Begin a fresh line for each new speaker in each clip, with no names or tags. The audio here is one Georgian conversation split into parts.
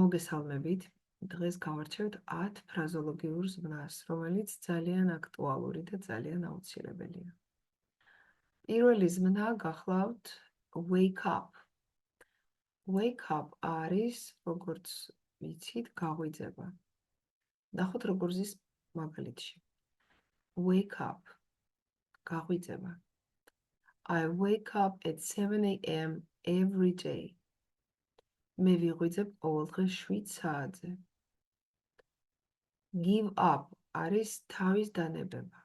მოგესალმებით. დღეს გავარჩევთ 10 ფრაზოლოგიურ ზმნას, რომელიც ძალიან აქტუალური და ძალიან აუცილებელია. პირველი ზმნა გახლავთ wake up. Wake up არის, როგორც ვიცით, გაღვიძება. ნახოთ როგორ ზის მაგალითში. Wake up. გაღვიძება. I wake up at 7 a.m. every day. მე ვიღვიძებ ყოველდღე 7 საათზე. Give up არის თავის დანებება.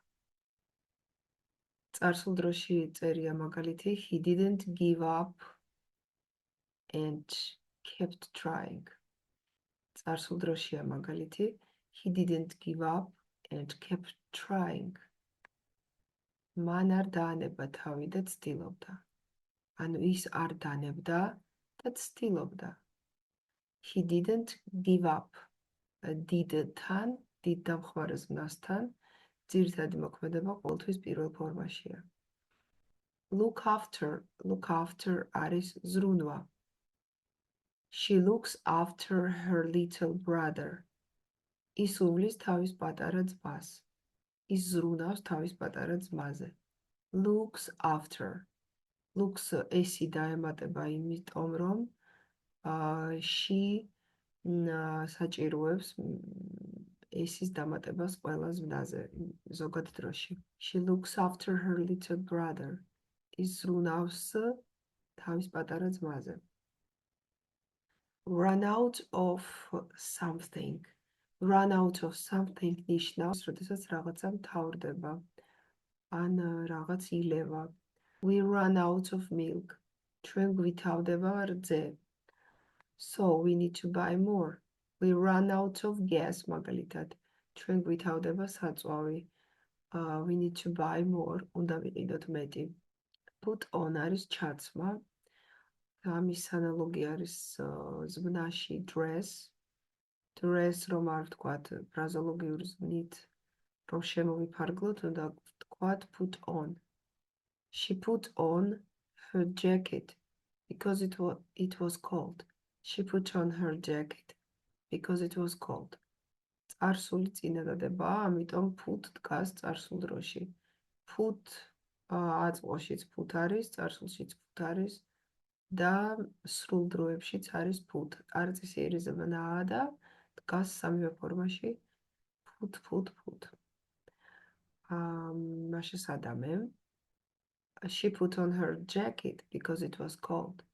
წარსულ დროში წერია მაგალითი he didn't give up and kept trying. წარსულ დროშია მაგალითი he didn't give up and kept trying. მან არ დაანება თავი და ცდილობდა. ანუ ის არ დანებდა და ცდილობდა. He didn't give up. Did-თან, did დამხმარე ზმნასთან, ძირითადი მოქმედება ყოველთვის პირველ ფორმაშია. Look after არის ზრუნვა. She looks after her little brother. ის უვლის თავის პატარა ძმას. ის ზრუნავს თავის პატარა ძმაზე. Looks after. Looks ესი დაემატება იმიტომ, რომ she საჭიროებს ესის დამატებას ყველა ზმნაზე ზოგად დროში. She looks after her little brother. ის ზრუნავს თავის პატარა ძმაზე. Run out of something. Run out of something ნიშნავს, როდესაც რაღაცა მთავრდება. ან რაღაც ილევა. We run out of milk. ჩვენ გვითავდება რძე. So we need to buy more. We run out of gas მაგალითად. ჩვენ გვითავდება საწვავი. We need to buy more. უნდა ვიყიდოთ მეტი. Put on არის ჩაცმა. ამის ანალოგი არის ზმნაში dress. Dress რომ არ ვთქვათ ფრაზოლოგიური ზმნით, რომ შემოვიფარგლოთ, უნდა ვთქვათ put on. She put on her jacket because it was cold. She put on her jacket because it was cold. წარსული წინადადება, ამიტომ put დგას წარსულ დროში. Put აწმყოშიც put არის, წარსულშიც put არის და სრულ დროებშიც არის put. არწისიერი ზმნაა და დგას სამივე ფორმაში put. მაშინ სადამე. She put on her jacket because it was cold.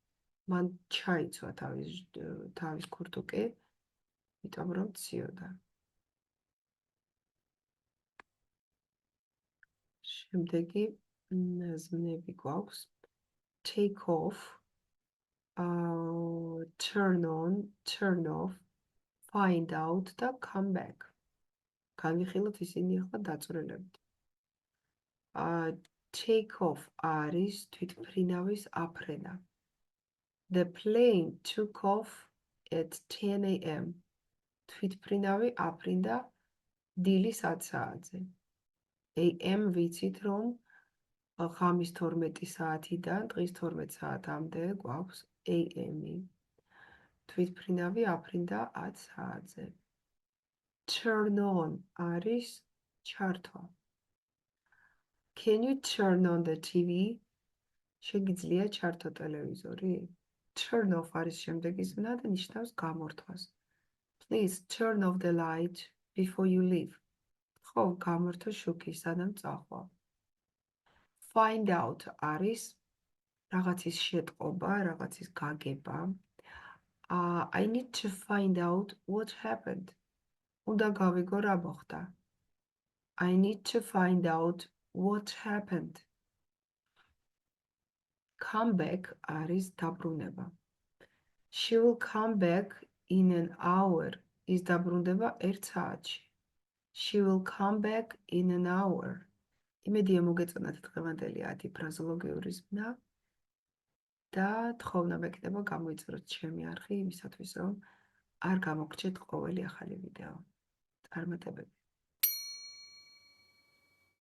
მან ჩაიცვა თავის ქურთუკი, იმიტომ რომ ციოდა. შემდეგი ზმნები გვაქვს. Take off, turn on, turn off, find out და come back. განვიხილოთ ისინი ახლა დაწვრილებით. Take off არის თვითმფრინავის აფრენა. The plane took off at 10 a.m. თვითმფრინავი აფრინდა დილის 10 საათზე. AM ვიცით, რომ ღამის 12 საათიდან დღის 12 საათამდე გვაქვს AM-ი. თვითმფრინავი აფრინდა 10 საათზე. Turn on არის ჩართვა. Can you turn on the TV? შეგიძლია ჩართო ტელევიზორი? Turn off არის შემდეგი ზმნა და ნიშნავს გამორთვას. Please turn off the light before you leave. ხო, გამორთო შუქი, სანამ წახვალ. Find out არის რაღაცის შეტყობა, რაღაცის გაგება. I need to find out what happened. უნდა გავიგო რა მოხდა. I need to find out what happened. Come back არის დაბრუნება. She will come back in an hour. ის დაბრუნდება 1 საათში. She will come back in an hour. იმედია მოგეწონათ დღევანდელი 10 ფრაზოლოგიური ზმნა და თხოვნა მექნება გამოიწეროთ ჩემი არხი იმისათვის, რომ არ გამოგრჩეთ ყოველი ახალი ვიდეო. წარმატებები.